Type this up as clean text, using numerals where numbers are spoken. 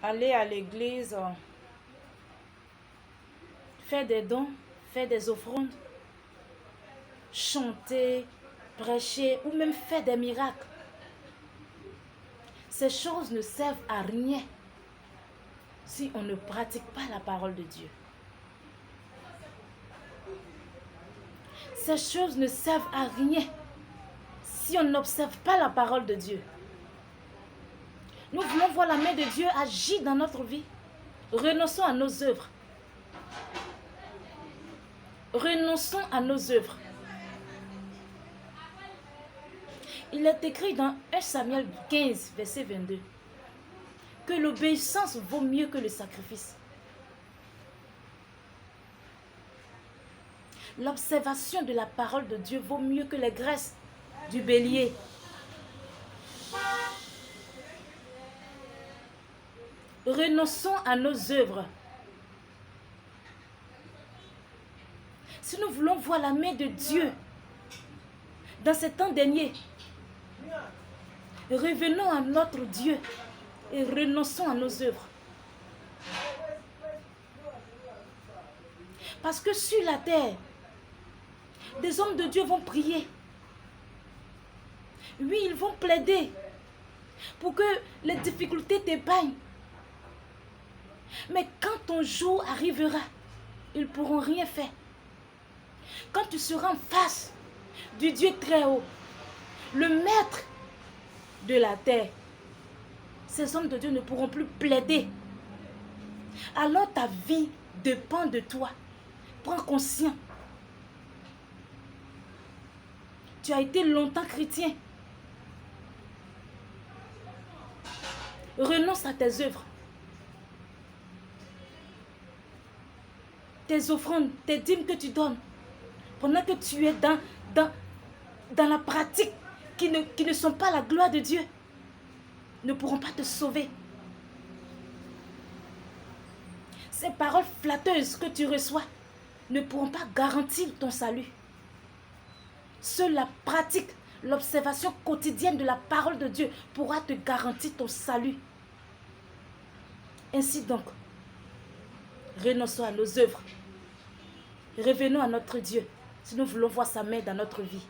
aller à l'église, faire des dons, faire des offrandes, chanter, prêcher ou même faire des miracles. Ces choses ne servent à rien si on ne pratique pas la parole de Dieu. Ces choses ne servent à rien si on n'observe pas la parole de Dieu. Nous voulons voir la main de Dieu agir dans notre vie. Renonçons à nos œuvres. Renonçons à nos œuvres. Il est écrit dans 1 Samuel 15, verset 22, que l'obéissance vaut mieux que le sacrifice. L'observation de la parole de Dieu vaut mieux que les graisses du bélier. Renonçons à nos œuvres. Si nous voulons voir la main de Dieu dans ces temps derniers, revenons à notre Dieu et renonçons à nos œuvres. Parce que sur la terre, des hommes de Dieu vont prier. Oui, ils vont plaider pour que les difficultés t'épargnent. Mais quand ton jour arrivera, ils ne pourront rien faire. Quand tu seras en face du Dieu très haut, le maître de la terre, ces hommes de Dieu ne pourront plus plaider. Alors ta vie dépend de toi. Prends conscience. Tu as été longtemps chrétien. Renonce à tes œuvres. Tes offrandes, tes dîmes que tu donnes. Pendant que tu es dans la pratique qui ne sont pas la gloire de Dieu, ne pourront pas te sauver. Ces paroles flatteuses que tu reçois ne pourront pas garantir ton salut. Seule la pratique, l'observation quotidienne de la parole de Dieu pourra te garantir ton salut. Ainsi donc, renonçons à nos œuvres. Revenons à notre Dieu si nous voulons voir sa main dans notre vie.